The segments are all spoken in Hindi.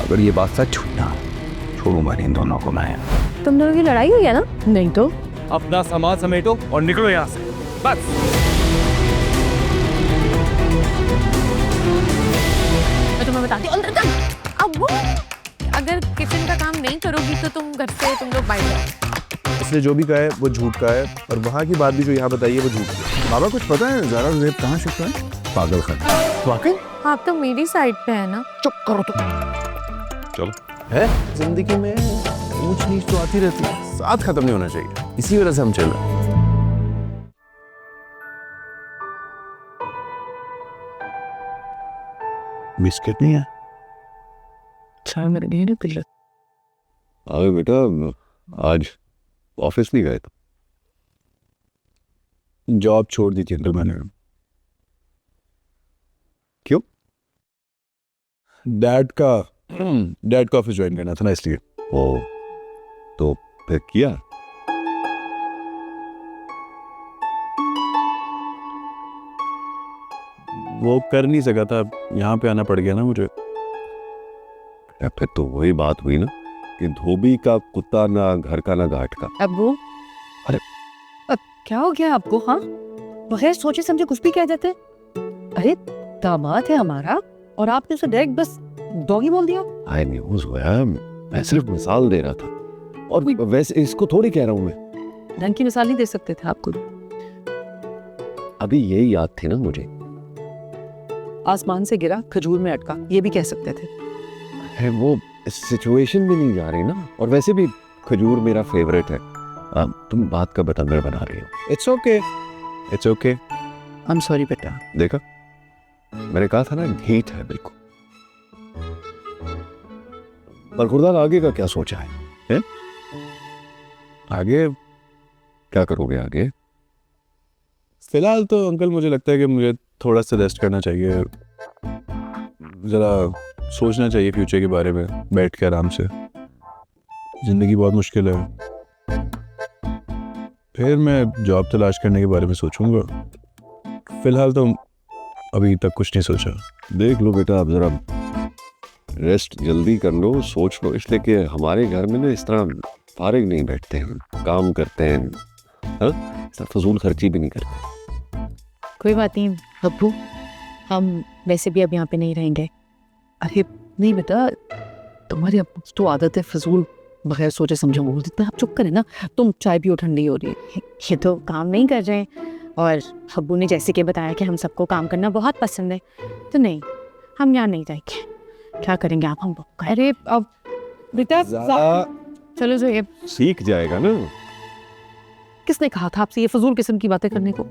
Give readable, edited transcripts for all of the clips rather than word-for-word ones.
अगर ये बात सच हुई ना, छोड़ूंगा इन दोनों को मैं। तुम दोनों की लड़ाई हुई है ना? नहीं तो अपना सामान समेटो और निकलो यहाँ से, बस। मैं तुम्हें बताती हूँ, अंदर तक। अब वो अगर किचन का काम नहीं करोगी तो तुम घर से तुम लोग बाहर जाओ। इसने जो भी कहा है वो झूठ का है, और वहाँ की बात भी जो यहाँ बताई है वो झूठ है। बाबा कुछ पता है ज़ारा ज़ुहैब कहाँ शिफ्ट हुए? पागल खाना। वाकई? आप तो मेरी साइड पे है ना। चुप करो तुम। चलो है, जिंदगी में ऊंच नीच तो आती रहती है, साथ खत्म नहीं होना चाहिए, इसी वजह से हम चल रहे हैं। बिस्किट नहीं है? चाय मेरे लिए नहीं। अरे बेटा, आज ऑफिस नहीं गए? जॉब छोड़ दी थी अंकल मैंने। क्यों? डैड का ऑफिस ज्वाइन करना था ना, इसलिए। ओ, तो फिर किया? वो कर नहीं सका था, यहाँ पे आना पड़ गया ना मुझे। या फिर तो वही बात हुई ना कि धोबी का कुत्ता ना घर का ना घाट का। अब्बू, अरे अब क्या हो गया आपको? हाँ, बगैर सोचे समझे कुछ भी कह देते। अरे दामाद है हमारा और आपने उसे डायरेक्ट बस डॉगी बोल दिया। आई न्यूज़ हुआ, मैं सिर्फ मिसाल दे रहा था, और वैसे इसको थोड़ी कह रहा हूँ मैं। ढंग की मिसाल नहीं दे सकते थे आपको। अभी यही याद थी ना मुझे। आसमान से गिरा खजूर में अटका, ये भी कह सकते थे। है वो सिचुएशन भी नहीं जा रही ना, और वैसे भी खजूर मेरा फेवरेट है। तुम बात का बतंगड़ बना रही हो। It's okay, it's okay. I am sorry बेटा। देखा, मैंने कहा था ना, ढीठ है बिल्कुल। पर खुदा आगे का क्या सोचा है? आगे क्या करोगे आगे? फिलहाल तो अंकल मुझे लगता है कि मुझे थोड़ा सा रेस्ट करना चाहिए, ज़रा सोचना चाहिए फ्यूचर के बारे में, बैठ के आराम से। ज़िंदगी बहुत मुश्किल है, फिर मैं जॉब तलाश करने के बारे में सोचूंगा। फिलहाल तो अभी तक कुछ नहीं सोचा। देख लो बेटा, अब ज़रा रेस्ट जल्दी कर लो, सोच लो, इसलिए कि हमारे घर में ना इस तरह फारिग नहीं बैठते हैं, काम करते हैं, हाँ, इस तरह फजूल खर्ची भी नहीं करते। कोई बात नहीं अब्बू, हम वैसे भी अब यहाँ पे नहीं रहेंगे। अरे नहीं बेटा, तुम्हारी अब तो आदत है फजूल बगैर सोचे समझे बोल देते हैं। आप चुप करें ना, तुम चाय पियो, ठंडी हो रही है। ये तो काम नहीं कर रहे हैं, और अब्बू ने जैसे कि बताया कि हम सबको काम करना बहुत पसंद है, तो नहीं, हम यहाँ नहीं जाएंगे। क्या करेंगे आप हम? अरे अब बेटा चलो जो ये सीख जाएगा ना। किसने कहा था आपसे ये फजूल किस्म की बातें करने को?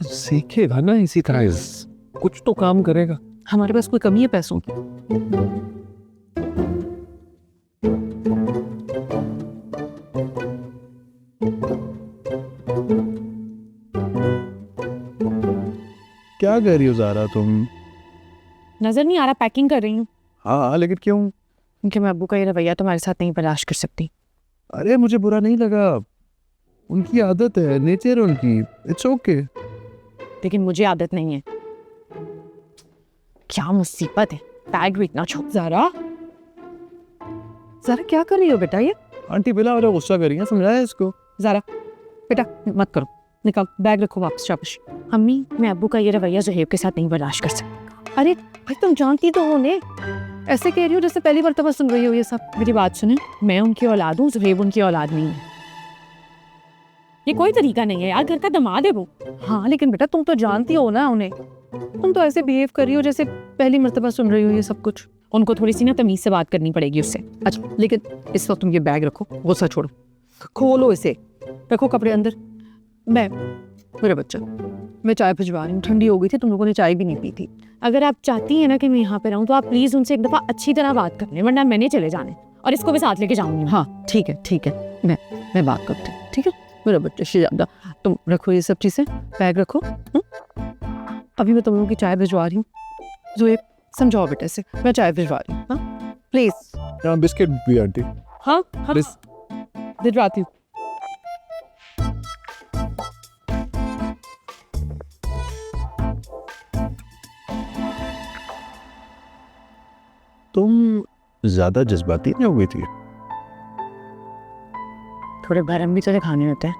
सीखेगा ना इसी तरह, कुछ तो काम करेगा। हमारे पास कोई कमी है पैसों की? क्या कर रही हो ज़ारा तुम? नजर नहीं आ रहा? पैकिंग कर रही हूँ। हाँ, लेकिन क्यों? क्योंकि मैं अब्बू का ये रवैया तुम्हारे साथ नहीं बर्दाश्त कर सकती। अरे मुझे बुरा नहीं लगा, उनकी आदत है, नेचर है उनकी, इट्स ओके। लेकिन मुझे आदत नहीं है। क्या मुसीबत है, बैग भी इतना छोटा। ज़ारा क्या कर रही हो बेटा? ये आंटी बिला वाला गुस्सा कर रही है, समझाया इसको। ज़ारा बेटा मत करो, निकाल बैग, रखो वापस शाबाश। अम्मी, मैं अब्बू का ये रवैया ज़ुहैब के साथ नहीं बर्दाश्त कर सकती। अरे भाई तुम जानती तो हो ने, ऐसे कह रही हो जैसे पहली मर्तबा सुन रही हो ये सब। मेरी बात सुने, मैं उनकी औलाद हूँ, ज़ुहैब उनकी औलाद नहीं है। ये कोई तरीका नहीं है यार, घर का दामाद है वो। हाँ लेकिन बेटा तुम तो जानती हो ना उन्हें, तुम तो ऐसे बिहेव कर रही हो जैसे पहली मर्तबा सुन रही हो ये सब कुछ। उनको थोड़ी सी ना तमीज से बात करनी पड़ेगी उससे। अच्छा लेकिन इस वक्त तुम ये बैग रखो, गुस्सा छोड़ो, खोलो इसे, रखो कपड़े अंदर। मेरा बच्चा, मैं चाय भिजवा रही हूँ, ठंडी हो गई थी, तुम लोगों ने चाय भी नहीं पी थी। अगर आप चाहती हैं ना कि मैं यहाँ पे रहूँ तो आप प्लीज उनसे एक दफा अच्छी तरह बात कर लें, वरना मैंने चले जाने और इसको भी साथ लेके जाऊंगी। हाँ ठीक है, मैं बात करती हूँ, ठीक है मेरा बच्चा शहजादा। तुम रखो ये सब चीजें, बैग रखो। अभी मैं तुम लोगों की चाय भिजवा रही हूँ। ज़ुहैब समझाओ बेटे से, मैं चाय भिजवा रही हूँ। हाँ प्लीज। बिस्किट भी आंटी। हाँ भिजवाती हूँ। तुम ज्यादा जज्बाती नहीं हो गई थी? थोड़े भरम भी तो दिखाने होते हैं।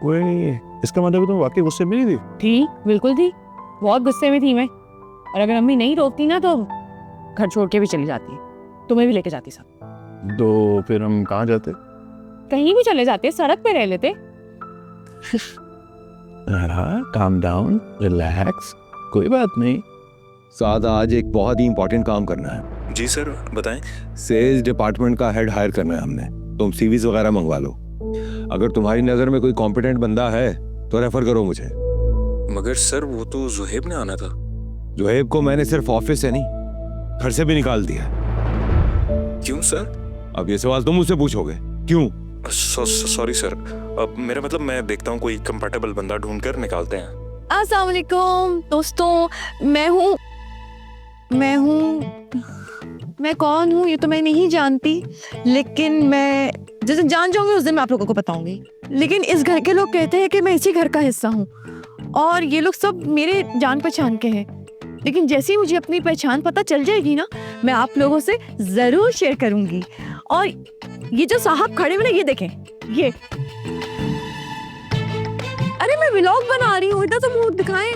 वही, इसका मतलब तुम वाकई गुस्से में नहीं थी? थी, बिल्कुल थी, बहुत गुस्से में थी मैं। और अगर अम्मी नहीं रोकती ना तो घर छोड़ के भी चली जाती, तुम्हें भी लेके जाती साथ। तो फिर हम कहाँ जाते? कहीं भी चले जाते, सड़क पे रह लेते। काम डाउन, रिलैक्स, कोई बात नहीं। साथ आज एक बहुत ही इंपॉर्टेंट काम करना है। जी सर, बताएं। सेल्स डिपार्टमेंट का हेड हायर करना है हमने। तुम सीवीज वगैरह मंगवा लो। अगर तुम्हारी नज़र में कोई कॉम्पिटेंट बंदा है तो रेफर करो मुझे। मगर सर वो तो जुहेब ने आना था। जुहेब को मैंने सिर्फ ऑफिस से नहीं, घर से भी निकाल दिया। क्यों सर? अब ये सवाल तुम मुझसे पूछोगे, क्यों? सॉरी सर, अब मेरा मतलब मैं देखता हूँ कोई कंपैटिबल बंदा ढूंढकर निकालते हैं। अस्सलाम वालेकुम दोस्तों, मैं कौन हूँ ये तो मैं नहीं जानती, लेकिन मैं जैसे जान जाऊंगी उस दिन मैं आप लोगों को बताऊंगी। लेकिन इस घर के लोग कहते हैं कि मैं इसी घर का हिस्सा हूँ और ये लोग सब मेरे जान पहचान के हैं। लेकिन जैसे ही मुझे अपनी पहचान पता चल जाएगी ना, मैं आप लोगों से जरूर शेयर करूंगी। और ये जो साहब खड़े हुए ना, ये देखें, ये अरे मैं व्लॉग बना रही हूँ, इतना तो मुंह दिखाएं।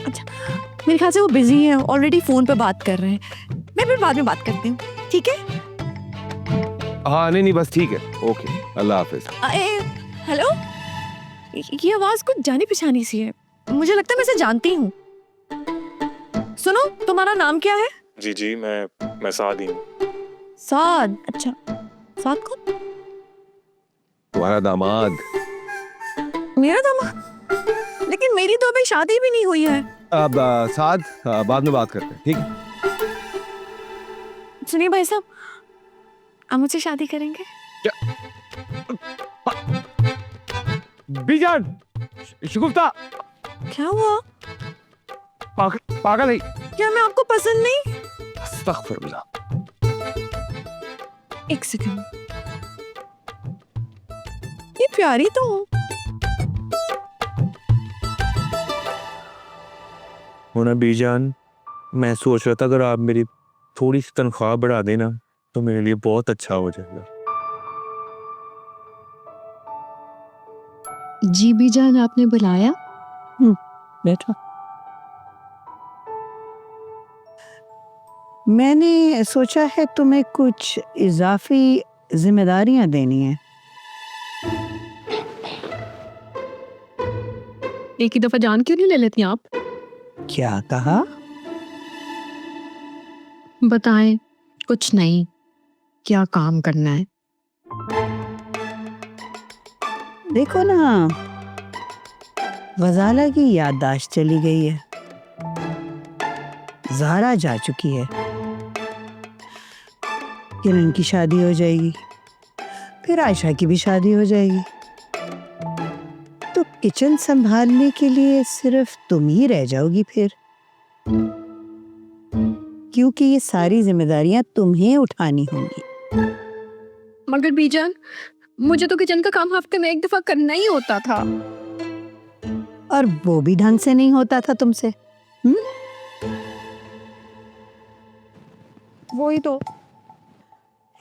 अच्छा, मेरे ख्याल से वो बिजी हैं, ऑलरेडी फोन पे बात कर रहे हैं। मैं फिर बाद में बात करती हूँ, ठीक है? हाँ नहीं बस ठीक है, ओके, अल्लाह हाफिज। हेलो, ये आवाज कुछ जानी पहचानी सी है, मुझे लगता है मैं इसे जानती हूँ। सुनो, तुम्हारा नाम क्या है? जी मैं साद ही हूँ। साद? अच्छा, साद कौन? तुम्हारा दामाद। मेरा दामाद? लेकिन मेरी तो अभी शादी भी नहीं हुई है। अब साद बाद में बात करते हैं, ठीक है? सुनिए भाई साहब, आप मुझसे शादी करेंगे? बीजान, शगुफ्ता, क्या हुआ? पागल है। क्या मैं आपको पसंद नहीं? अस्तगफिरुल्लाह। एक सेकंड, ये प्यारी तो हूँ। होना बीजान, मैं सोच रहा था अगर आप मेरी थोड़ी सी तनख्वाह बढ़ा देना तो मेरे लिए बहुत अच्छा हो जाएगा। जी बीजान, आपने बुलाया? बैठो। मैंने सोचा है तुम्हें कुछ इजाफी जिम्मेदारियां देनी है। एक ही दफा जान क्यों नहीं ले लेती आप? क्या कहा? बताएं। कुछ नहीं, क्या काम करना है? देखो ना, गजाला की याददाश्त चली गई है, ज़हरा जा चुकी है, किरण की शादी हो जाएगी, फिर आयशा की भी शादी हो जाएगी, तो किचन संभालने के लिए सिर्फ तुम ही रह जाओगी फिर, क्योंकि ये सारी जिम्मेदारियां तुम्हें उठानी होंगी। मगर बीजान, मुझे तो किचन का काम हफ्ते में एक दफा करना ही होता था। और वो भी ढंग से नहीं होता था तुमसे। वही तो,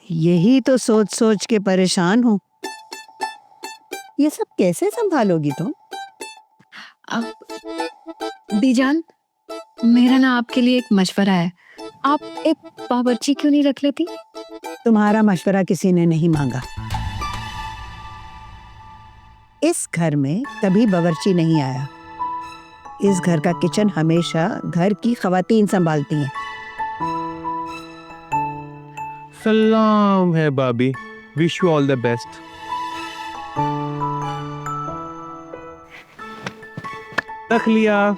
यही तो सोच सोच के परेशान हूँ। ये सब कैसे संभालोगी तुम? अब बीजान, मेरा ना आपके लिए एक मशवरा है, आप एक बावर्ची क्यों नहीं रख लेती? तुम्हारा मशवरा किसी ने नहीं मांगा। इस घर में कभी बावर्ची नहीं आया। इस घर का किचन हमेशा घर की खवातीन संभालती हैं। सलाम है भाभी, wish you all the best. तखलिया,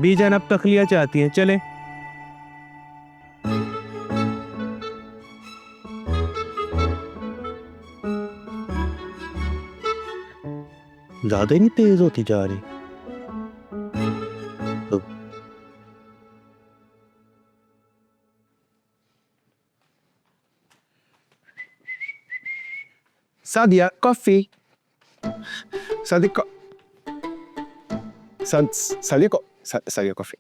बीजान अब तखलिया चाहती हैं, चले। ज्यादा ही नहीं तेज होती जा रही। सादिया कॉफी। सादिया कॉफी।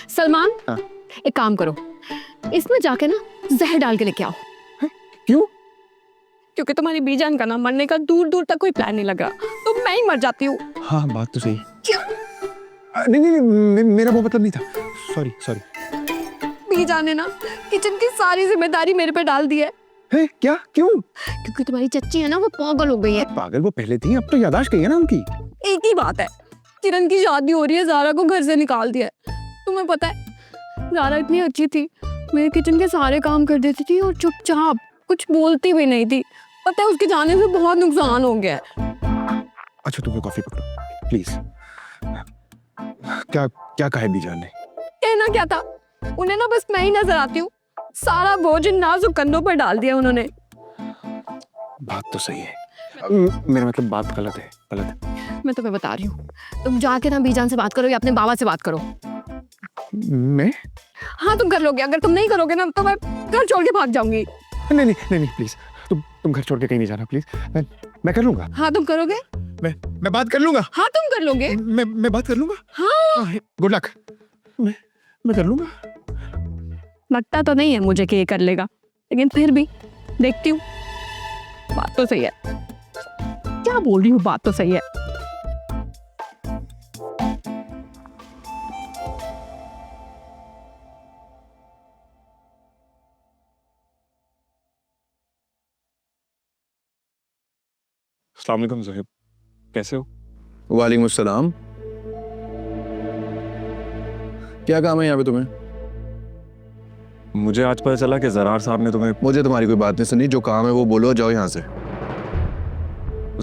सलमान, हाँ। एक काम करो, इसमें जाके ना जहर डाल के लेके आओ। क्यों? क्योंकि तुम्हारी बीजान का ना मरने का दूर दूर तक कोई प्लान नहीं लगा, तो मैं ही मर जाती हूँ। हाँ बात तो सही। क्यों? नहीं नहीं नहीं, मेरा वो मतलब नहीं था। Sorry sorry. बीजान ने ना किचन की सारी जिम्मेदारी मेरे पे डाल दी है। है क्या? क्यों? क्योंकि तुम्हारी चच्ची है ना वो पागल हो गई है। पागल वो पहले थी, अब तो याददाश्त गई है ना उनकी। एक ही बात है, किरण की शादी हो रही है, ज़ारा को घर से निकाल दिया है। तुम्हें पता है ज़ारा इतनी अच्छी थी, मेरे किचन के सारे काम कर देती थी और चुपचाप कुछ बोलती भी नहीं थी। पता है उसके जाने से बहुत नुकसान हो गया है। अच्छा तुम्हें कॉफी पकड़ो प्लीज। क्या क्या कहा है बीजान ने? कहना क्या था, उन्हें ना बस मैं ही नजर आती हूँ, सारा बोझ इन नाजुक कंधों पर डाल दिया उन्होंने। बात तो सही है, मेरा मतलब बात गलत है, गलत है। मैं तुम्हें बता रही हूँ, तुम जाके ना बीजान से बात करो या अपने बाबा से बात करो। मैं? हाँ तुम कर लोगे, अगर तुम नहीं करोगे ना तो मैं घर छोड़ के भाग जाऊंगी। नहीं नहीं नहीं नहीं प्लीज, तुम घर छोड़ के कहीं नहीं जाना प्लीज। मैं कर लूंगा। हाँ तुम करोगे? मैं बात कर लूंगा। हाँ तुम कर लोगे? मैं बात कर लूंगा। हाँ गुड लक। मैं कर लूंगा। लगता तो नहीं है मुझे कि ये कर लेगा, लेकिन फिर भी देखती हूँ। बात तो सही है, क्या बोल रही हूँ, बात तो सही है। अस्सलाम वालेकुम ज़ोहैब, कैसे हो? वालेकुम अस्सलाम। क्या काम है यहाँ पे तुम्हें? मुझे आज पता चला कि ज़रार साहब ने तुम्हें। मुझे तुम्हारी कोई बात नहीं सुनी, जो काम है वो बोलो, जाओ यहाँ से।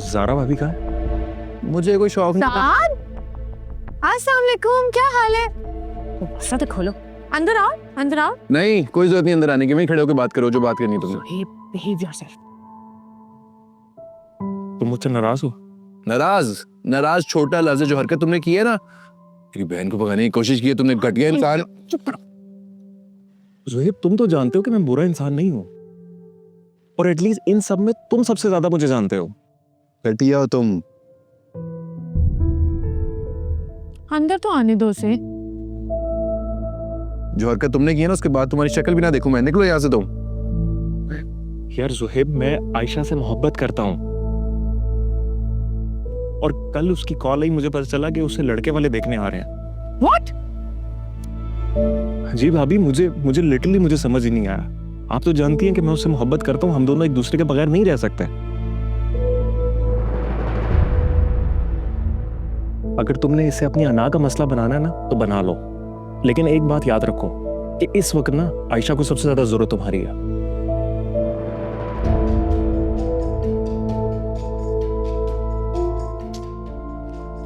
ज़ारा भाभी कहाँ है? मुझे कोई शौक नहीं। अस्सलाम वालेकुम, क्या हाल है? गुस्सा तो खोलो, अंदर आओ, अंदर आओ। नहीं, कोई जरूरत नहीं अंदर आने की, वहीं खड़े होकर बात करो जो बात करनी है तुम्हें। Behave yourself. तुम मुझसे नाराज हो? नाराज? नाराज छोटा लफ्ज़ है। जो हरकत तुमने की है ना, तेरी बहन को भगाने की कोशिश की है तुमने, घटिया इंसान। चुप करो। ज़ोहैब तुम तो जानते हो कि मैं बुरा इंसान नहीं हूँ, और एटलीस्ट इन सब में तुम सबसे ज्यादा मुझे जानते हो। घटिया हो तुम। अंदर तो आने दो से। जो हरकत तुमने की है ना, उसके बाद तुम्हारी शक्ल भी ना देखूं मैं। निकलो यहाँ से तुम। यार ज़ोहैब, मैं आयशा से मोहब्बत करता हूँ, और कल उसकी कॉल आई, मुझे पता चला कि उसे लड़के वाले देखने आ रहे हैं। What? जी भाभी, मुझे लिटरली मुझे समझ ही नहीं आया। आप तो जानती हैं कि मैं उससे मोहब्बत करता हूँ, हम दोनों एक दूसरे के बगैर नहीं रह सकते। अगर तुमने इसे अपनी अना का मसला बनाना है ना, तो बना लो, लेकिन एक बात याद रखो कि इस वक्त ना आयशा को सबसे ज्यादा जरूरत तुम्हारी है।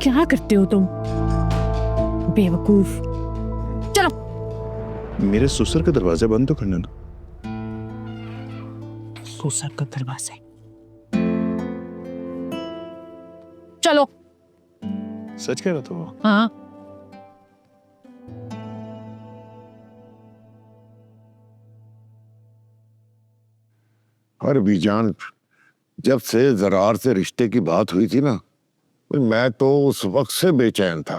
क्या करते हो तुम, बेवकूफ? चलो। मेरे ससुर का दरवाजा बंद तो करना ना। ससुर का दरवाजा? चलो। सच कह रहा था वो। हाँ। और बीजान, जब से ज़रार से रिश्ते की बात हुई थी ना, मैं तो उस वक्त से बेचैन था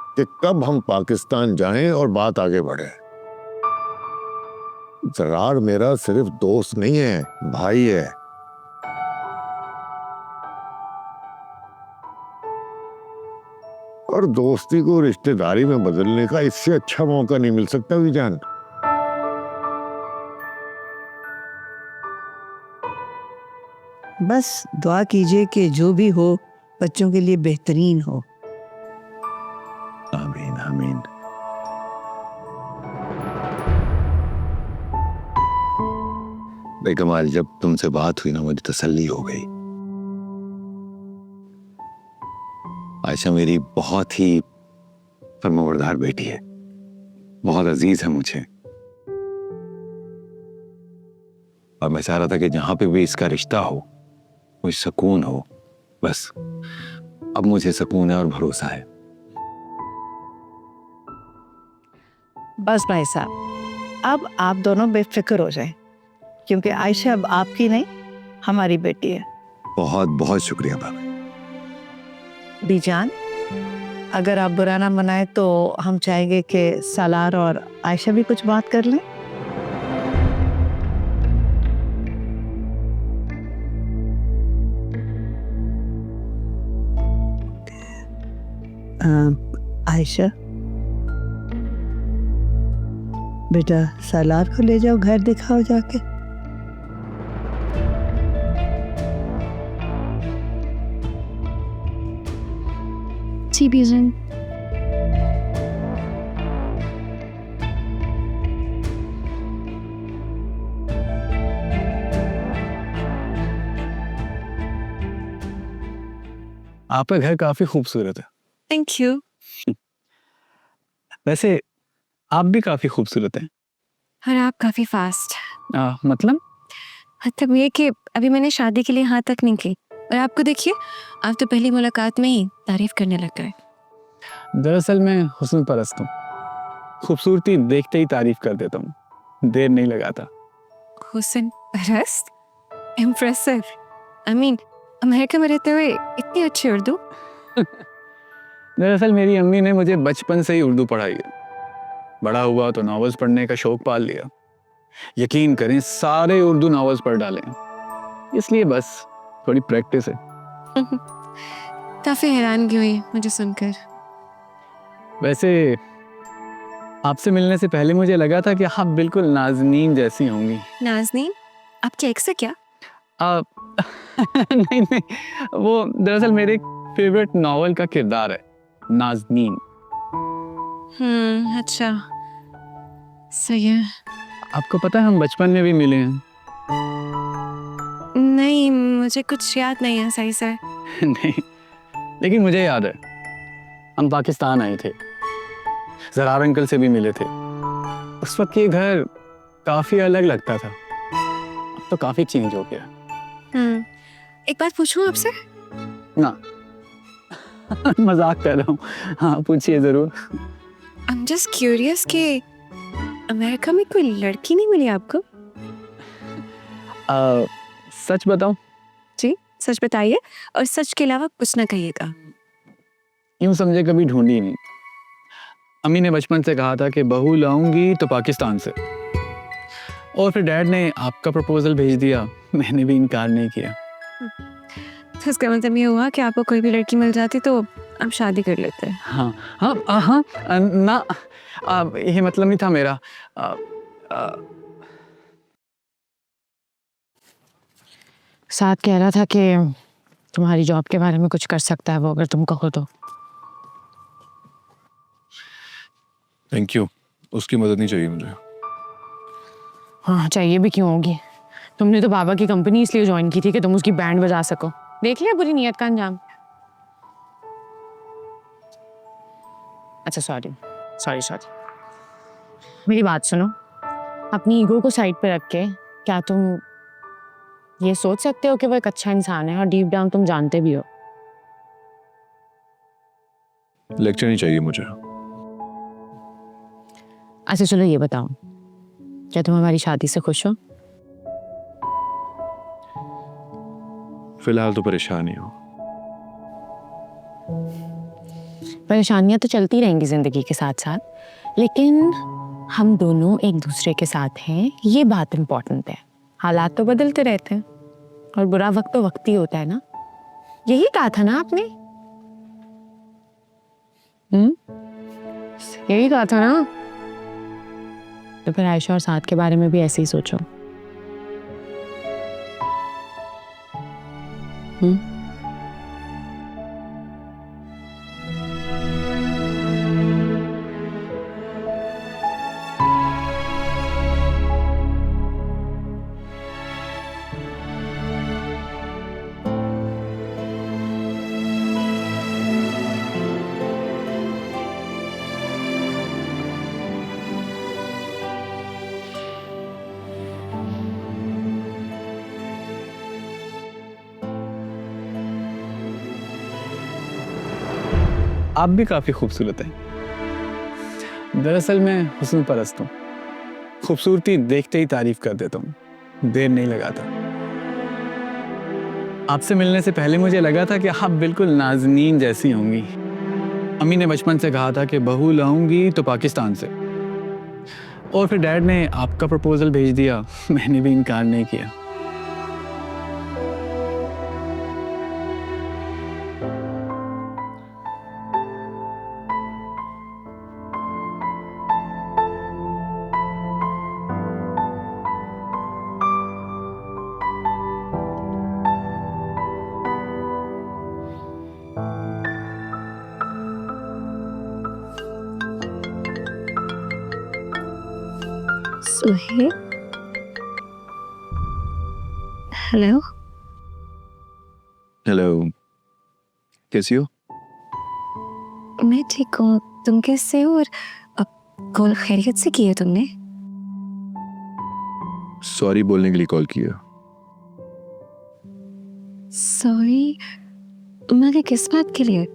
कि कब हम पाकिस्तान जाएं और बात आगे बढ़े। ज़रार मेरा सिर्फ दोस्त नहीं है, भाई है। और दोस्ती को रिश्तेदारी में बदलने का इससे अच्छा मौका नहीं मिल सकता बीजान। बस दुआ कीजिए कि जो भी हो बच्चों के लिए बेहतरीन हो। आमीन आमीन। बेकमाल, जब तुमसे बात हुई ना, मुझे तसल्ली हो गई। आयशा मेरी बहुत ही फर्माबरदार बेटी है, बहुत अजीज है मुझे, और मैं चाह रहा था कि जहां पे भी इसका रिश्ता हो, कोई सुकून हो। बस अब मुझे सुकून है और भरोसा है। बस भाई साहब, अब आप दोनों बेफिक्र हो जाएं, क्योंकि आयशा अब आपकी नहीं, हमारी बेटी है। बहुत बहुत शुक्रिया भाभी। बीजान, अगर आप बुरा ना मनाए तो हम चाहेंगे कि सालार और आयशा भी कुछ बात कर लें। आयशा, बेटा सालार को ले जाओ, घर दिखाओ जाके। जी बीजान। आपका घर काफी खूबसूरत है। Thank you. वैसे आप भी काफी खूबसूरत हैं। और आप काफी फास्ट। मतलब मतलब ये कि अभी मैंने शादी के लिए हाँ तक नहीं की, और आपको देखिए, आप तो पहली मुलाकात में ही तारीफ करने लग गए। दरअसल मैं हुस्न परस्त हूँ, खूबसूरती देखते ही तारीफ कर देता हूँ, देर नहीं लगाता। हुस्न परस्त? इम्प्रेसिव। आई मीन, अमेरिका में रहते हुए इतनी अच्छी उर्दू। दरअसल मेरी अम्मी ने मुझे बचपन से ही उर्दू पढ़ाई है। बड़ा हुआ तो नॉवेल्स पढ़ने का शौक पाल लिया। यकीन करें, सारे उर्दू नॉवेल्स पढ़ डाले हैं। इसलिए बस थोड़ी प्रैक्टिस है। काफी हैरानगी हुई मुझे सुनकर। वैसे आपसे मिलने से पहले मुझे लगा था कि आप बिल्कुल नाज़नीन जैसी होंगी। नाज़नीन? आपकी एक्स है क्या? नहीं नहीं, वो दरअसल मेरे फेवरेट नॉवेल का किरदार है, नाज़नीन। अच्छा, सही है। आपको पता है हम बचपन में भी मिले हैं। नहीं, मुझे कुछ याद नहीं है सही से। नहीं, लेकिन मुझे याद है, हम पाकिस्तान आए थे, ज़रार अंकल से भी मिले थे। उस वक्त ये घर काफी अलग लगता था, अब तो काफी चेंज हो गया। एक बात पूछूं आपसे? ना मजाक कर रहा हूँ। हाँ पूछिए जरूर। आई एम जस्ट क्यूरियस कि अमेरिका में कोई लड़की नहीं मिली आपको? सच बताऊं? जी, सच बताइए, और सच के अलावा कुछ ना कहिएगा। यूं समझे कभी ढूंढी नहीं। अम्मी ने बचपन से कहा था कि बहू लाऊंगी तो पाकिस्तान से, और फिर डैड ने आपका प्रपोजल भेज दिया, मैंने भी इनकार नहीं किया। तो इसका मतलब ये हुआ कि आपको कोई भी लड़की मिल जाती तो आप शादी कर लेते? हाँ हाँ हाँ, ना ये मतलब नहीं था मेरा। साथ कह रहा था कि तुम्हारी जॉब के बारे में कुछ कर सकता है वो, अगर तुम कहो तो। थैंक यू, उसकी मदद नहीं चाहिए मुझे। हाँ, चाहिए भी क्यों होगी? तुमने तो बाबा की कंपनी इसलिए ज्वाइन की थी कि तुम उसकी बैंड बजा सको। देख लिया बुरी नियत का अंजाम। अच्छा सॉरी सॉरी सॉरी, मेरी बात सुनो। अपनी ईगो को साइड पे रख के क्या तुम ये सोच सकते हो कि वो एक अच्छा इंसान है, और डीप डाउन तुम जानते भी हो? लेक्चर नहीं चाहिए मुझे। अच्छा चलो ये बताओ, क्या तुम हमारी शादी से खुश हो? फिलहाल तो परेशान ही हो। परेशानियां तो चलती रहेंगी जिंदगी के साथ साथ, लेकिन हम दोनों एक दूसरे के साथ हैं, ये बात इम्पोर्टेंट है। हालात तो बदलते रहते हैं, और बुरा वक्त तो वक्त ही होता है ना। यही कहा था ना आपने? यही कहा था ना? तो फिर आयशा और साथ के बारे में भी ऐसे ही सोचो। आप भी काफी खूबसूरत हैं। दरअसल मैं हुस्न परस्त हूँ, खूबसूरती देखते ही तारीफ कर देता हूँ, देर नहीं लगाता। आपसे मिलने से पहले मुझे लगा था कि आप बिल्कुल नाज़नीन जैसी होंगी। अम्मी ने बचपन से कहा था कि बहू लाऊंगी तो पाकिस्तान से, और फिर डैड ने आपका प्रपोजल भेज दिया, मैंने भी इनकार नहीं किया। सुहेब, हेलो। हेलो, कैसी हो? मैं ठीक हूँ, तुम कैसे हो? और अब कॉल खैरियत से की है तुमने? सॉरी बोलने के लिए कॉल किया। सॉरी, मगर किस बात के लिए?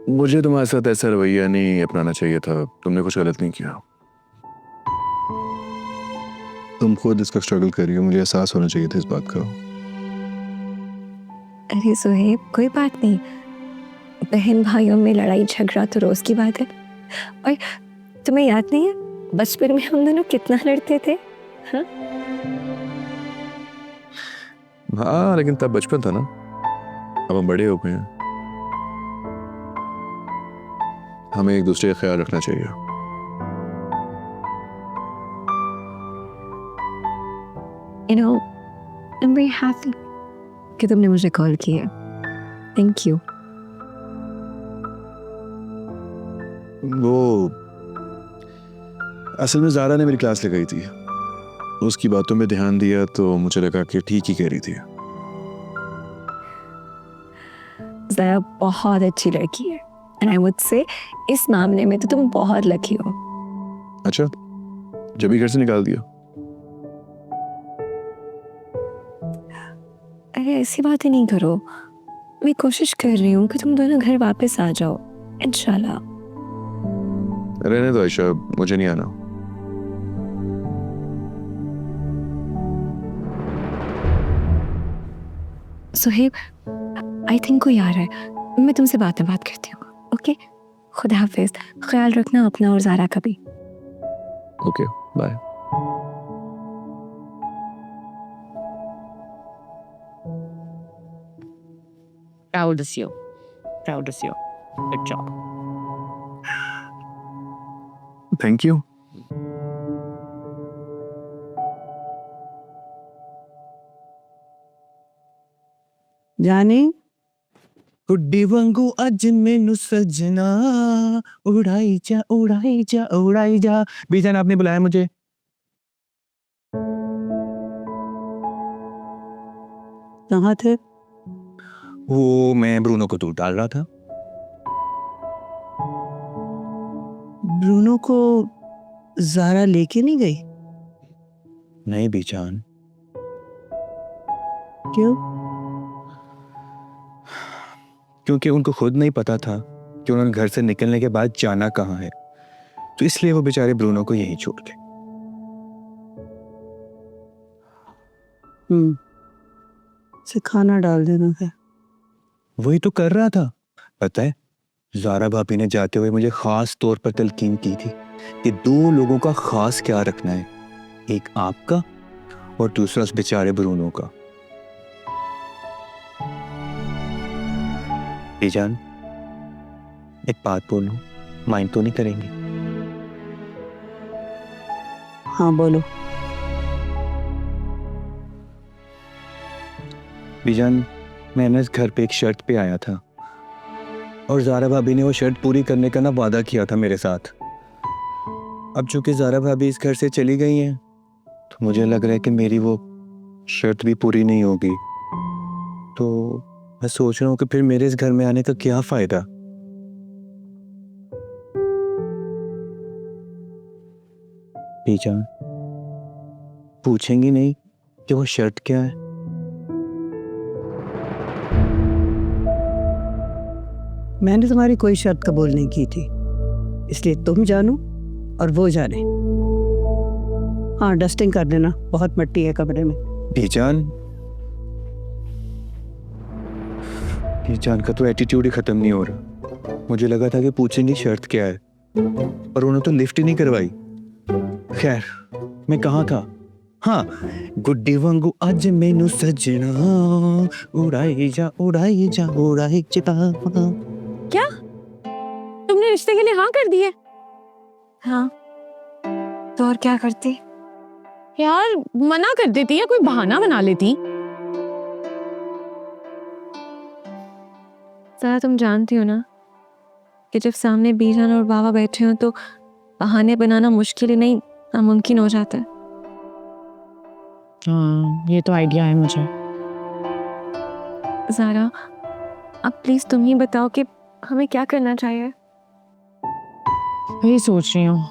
मुझे तुम्हारे साथ ऐसा रवैया नहीं अपनाना चाहिए था। तुमने कुछ गलत नहीं किया। तुम खुद इसका स्ट्रगल कर रही हो, मुझे एहसास होना चाहिए था इस बात का। अरे सुहेब, कोई बात नहीं, बहन भाइयों में लड़ाई झगड़ा तो रोज की बात है। और तुम्हें याद नहीं है बचपन में हम दोनों कितना लड़ते थे? हाँ, लेकिन तब बचपन था ना, अब हम बड़े हो गए हैं। हमें एक दूसरे का ख्याल रखना चाहिए। You know, I'm very happy कि तुमने मुझे कॉल किया। Thank you. वो असल में ज़ारा ने मेरी क्लास लगाई थी, उसकी बातों में ध्यान दिया तो मुझे लगा कि ठीक ही कह रही थी। ज़रा बहुत अच्छी लड़की है, and I would say इस मामले में तो तुम बहुत लकी हो। अच्छा, जब भी घर से निकाल दिया? अरे ऐसी बातें नहीं करो, मैं कोशिश कर रही हूँ कि तुम दोनों घर वापस आ जाओ, इंशाल्लाह। रहने दो आयशा, मुझे नहीं आना। सुहेब, आई थिंक कोई आ रहा है, मैं तुमसे बात करती हूँ। ओके, खुदा हाफिज, ख्याल रखना अपना और ज़ारा का भी। Okay, bye. Proud of you. Proud of you. Good job. Thank you. जाने गुड्डी वांगू अज मैनू सजना, उड़ाई जा उड़ाई जा उड़ाई जा। बीजान, आपने बुलाया मुझे? कहाँ थे? वो मैं ब्रूनो को दूध डाल रहा था। ब्रूनो को ज़ारा लेके नहीं गई? नहीं बीजान। क्यों? क्योंकि उनको खुद नहीं पता था कि उन्होंने घर से निकलने के बाद जाना कहाँ है, तो इसलिए वो बेचारे ब्रूनो को यहीं छोड़ गए। से खाना डाल देना है। वही तो कर रहा था। पता है, ज़ारा भाभी ने जाते हुए मुझे खास तौर पर तलकीन की थी कि 2 लोगों का खास ख्याल रखना है, एक आपका और दूसरा उस बेचारे ब्रूनो का। बीजान, एक बात बोलूं, माइंड तो नहीं करेंगे? हाँ बोलो। बीजान, मैं ना इस घर पे एक शर्त पे आया था और ज़ारा भाभी ने वो शर्त पूरी करने का ना वादा किया था मेरे साथ। अब चूंकि ज़ारा भाभी इस घर से चली गई हैं, तो मुझे लग रहा है कि मेरी वो शर्त भी पूरी नहीं होगी। तो मैं सोच रहा हूँ कि फिर मेरे इस घर में आने का क्या फायदा। बीजान, पूछेंगी नहीं कि वो शर्त क्या है? मैंने तुम्हारी कोई शर्त कबूल नहीं की थी, इसलिए तुम जानो और वो जाने। हाँ, डस्टिंग कर देना, बहुत मिट्टी है कमरे में। बीजान, बीजान का तो एटीट्यूड ही खत्म नहीं हो रहा। मुझे लगा था कि पूछेंगी शर्त क्या है, पर उन्होंने तो लिफ्ट ही नहीं करवाई। खैर, मैं कहाँ था? हाँ, गुड्डी वांगू अज मैनू सजना, उड़ाई जा उड़ाई जा उड़ाई जा। क्या तुमने रिश्ते के लिए हाँ कर दी है? हाँ, तो और क्या करती? यार मना कर देती या कोई बहाना बना लेती। ज़रा तुम जानती हो ना कि जब सामने बीजान और बाबा बैठे हो तो बहाने बनाना मुश्किल ही नहीं नामुमकिन हो जाता है। हाँ, ये तो आइडिया है मुझे। ज़ारा, अब प्लीज़ तुम ही बताओ कि हमें क्या करना चाहिए। वही सोच रही हूँ।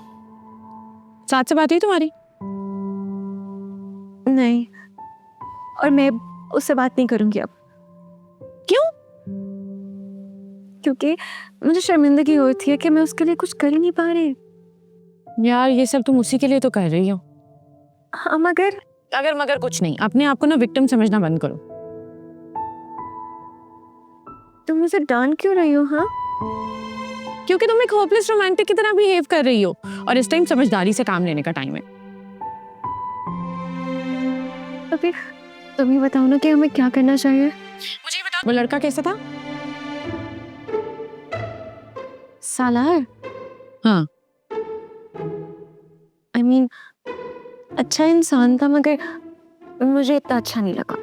साथ से बात हुई तुम्हारी? नहीं, और मैं उससे बात नहीं करूंगी अब। क्यों? क्योंकि मुझे शर्मिंदगी होती है कि मैं उसके लिए कुछ कर ही नहीं पा रही। यार ये सब तुम उसी के लिए तो कर रही हो। हाँ, मगर अगर मगर कुछ नहीं, अपने आप को ना विक्टिम समझना बंद करो। तुम मुझे डांट क्यों रही हो? हाँ, क्योंकि तुम एक होपलेस रोमांटिक की तरह बिहेव कर रही हो और इस टाइम समझदारी से काम लेने का टाइम है। तो फिर तुम ही बताओ ना कि हमें क्या करना चाहिए। मुझे ये बताओ, वो लड़का कैसा था? सालार, हाँ, I mean, अच्छा इंसान था मगर मुझे इतना अच्छा नहीं लगा।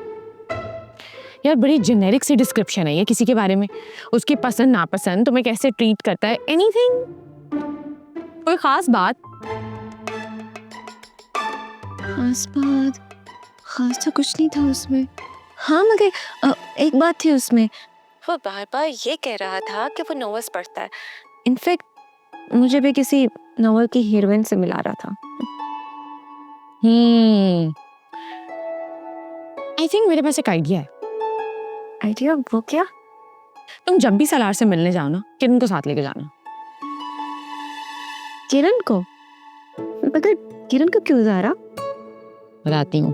यार बड़ी जेनेरिक सी डिस्क्रिप्शन है ये किसी के बारे में। उसकी पसंद नापसंद, तुम्हें कैसे ट्रीट करता है, एनीथिंग? कोई खास बात? खास तो कुछ नहीं था उसमें। हाँ, मगर एक बात थी उसमें, वो बार बार ये कह रहा था कि वो नॉवेल्स पढ़ता है। इनफैक्ट मुझे भी किसी नॉवेल की हीरोइन से मिला रहा था। आई थिंक मेरे पास एक आइडिया है। आइडिया? वो क्या? तुम जब भी सलार से मिलने जाओ ना, किरण को साथ लेके जाना। किरण को? मगर किरण को क्यों जा रहा? बताती हूँ।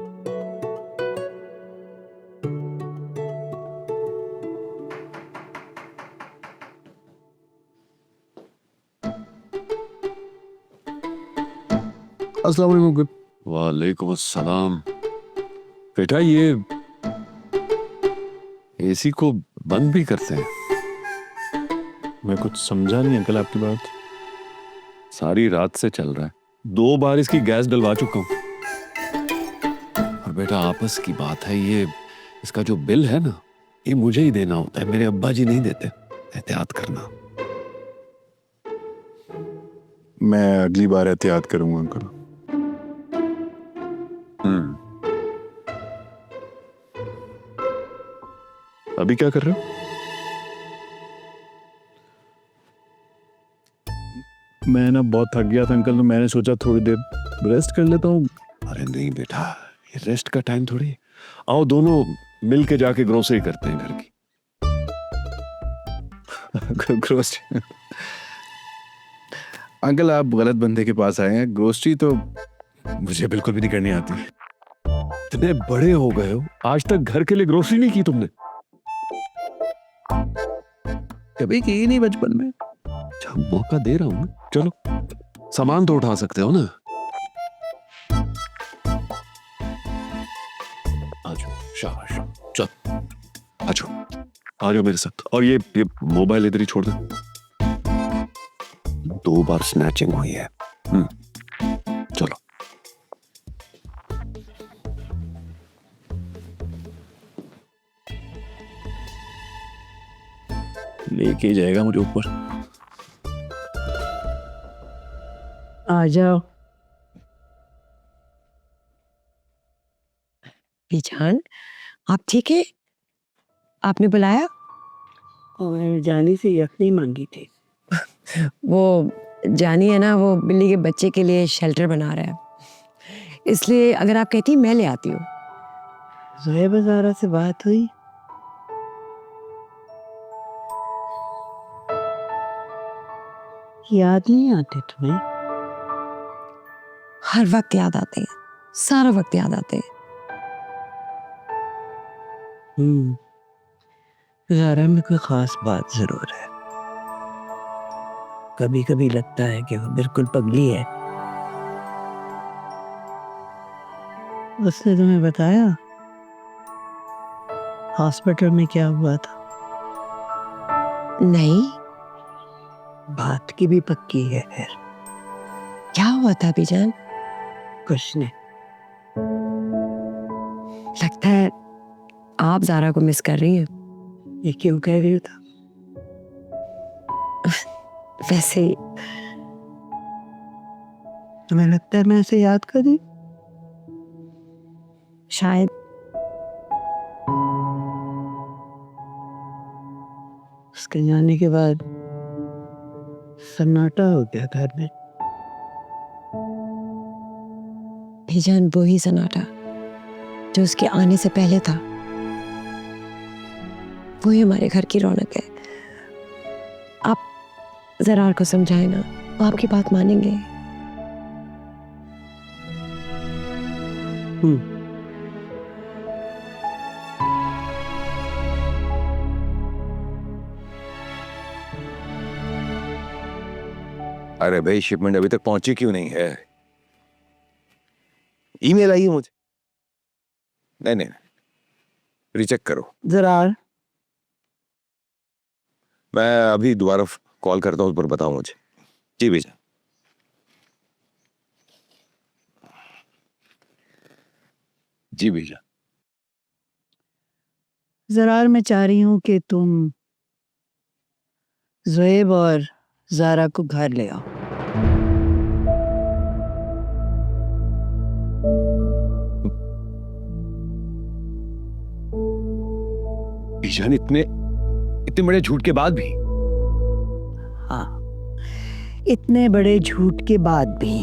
अस्सलाम वालेकुम अंकल। वालेकुम अस्सलाम। बेटा ये एसी को बंद भी करते हैं? मैं कुछ समझा नहीं अंकल आपकी बात। सारी रात से चल रहा है, 2 बार इसकी गैस डलवा चुका हूं। और बेटा आपस की बात है, ये इसका जो बिल है ना, ये मुझे ही देना होता है, मेरे अब्बा जी नहीं देते। एहतियात करना। मैं अगली बार एहतियात करूंगा अंकल। अभी क्या कर रहे हो? मैं ना बहुत थक गया था अंकल, तो मैंने सोचा थोड़ी देर रेस्ट कर लेता हूँ। अरे नहीं बेटा, ये रेस्ट का टाइम थोड़ी। आओ दोनों मिल के जाके ग्रोसरी करते हैं घर की। ग्रोसरी? अंकल आप गलत बंदे के पास आए हैं। ग्रोसरी तो मुझे बिल्कुल भी नहीं करनी आती। इतने बड़े हो गए हो, आज तक घर के लिए ग्रोसरी नहीं की तुमने? कभी की नहीं बचपन में। अच्छा मौका दे रहा हूं ना, चलो सामान तो उठा सकते हो ना। आजो, शाबाश, चल आजो, आ जाओ मेरे साथ। और ये मोबाइल इधर ही छोड़ दे। 2 बार स्नैचिंग हुई है। चलो। लेके जाएगा मुझे ऊपर। आ जाओ। बीजान, आप ठीक है? आपने बुलाया? और मैंने जानी से यखनी मांगी थी। वो जानी है ना, वो बिल्ली के बच्चे के लिए शेल्टर बना रहा है, इसलिए अगर आप कहती मैं ले आती हूँ। ज़ुहैब ज़ारा से बात हुई? याद नहीं आते तुम्हें? हर वक्त याद आते हैं, सारा वक्त याद आते हैं। ज़ारा में कोई ख़ास बात ज़रूर है। कभी कभी लगता है कि वो बिल्कुल पगली है। उसने तुम्हें बताया हॉस्पिटल में क्या हुआ था? नहीं, बात की भी पक्की है। फिर क्या हुआ था बीजान? कुछ नहीं। लगता है आप ज़ारा को मिस कर रही हैं। ये क्यों कह रही हो था? वैसे तुम्हें लगता है मैं ऐसे याद करी? शायद उसके जाने के बाद सन्नाटा हो गया घर में। भेजान वो ही सन्नाटा जो उसके आने से पहले था, वो ही हमारे घर की रौनक है। आप जरार को समझाए ना, वो आपकी बात मानेंगे। अरे भाई, शिपमेंट अभी तक पहुंची क्यों नहीं है? ईमेल आई है मुझे। नहीं नहीं, रिचेक करो। जरार, मैं अभी दोबारा कॉल करता हूँ, पर बताओ मुझे। जी भैया। जी भैया। जरार, मैं चाह रही हूँ कि तुम ज़ुएब और ज़ारा को घर ले आओ। ईशान, इतने बड़े झूठ के बाद भी? हाँ, इतने बड़े झूठ के बाद भी।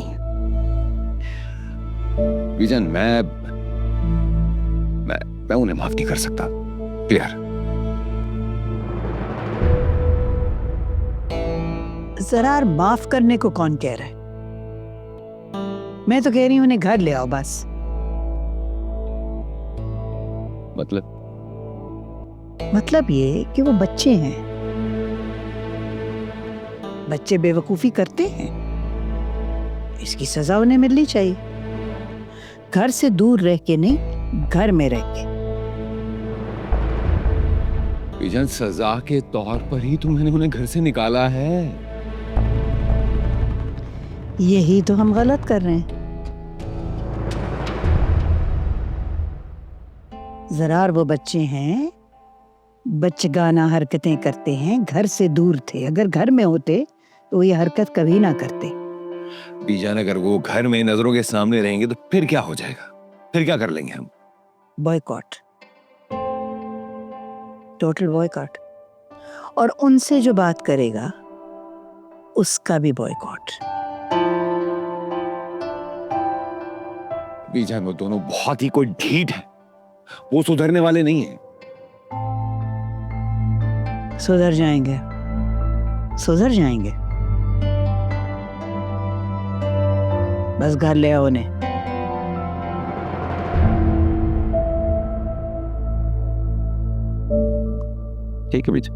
विजन, मैं उन्हें माफ नहीं कर सकता। क्लियर? जरार, माफ करने को कौन कह रहा है? मैं तो कह रही हूं उन्हें घर ले आओ बस। मतलब ये कि वो बच्चे हैं, बच्चे बेवकूफी करते हैं, इसकी सजा उन्हें मिलनी चाहिए। घर से दूर रह के नहीं, घर में रह के। विजन, सजा के तौर पर ही तुमने उन्हें घर से निकाला है। यही तो हम गलत कर रहे हैं। जरार, वो बच्चे हैं, बच्चगाना हरकतें करते हैं, घर से दूर थे। अगर घर में होते तो ये हरकत कभी ना करते। बीजान, अगर वो घर में नजरों के सामने रहेंगे तो फिर क्या हो जाएगा? फिर क्या कर लेंगे हम? Boycott, total boycott. और उनसे जो बात करेगा उसका भी बॉयकॉट। बीजान, वो दोनों बहुत ही कोई ढीठ है, वो सुधरने वाले नहीं है। सुधर जाएंगे, सुधर जाएंगे। बस घर ले आओ उन्हें। ठीक है बीजा।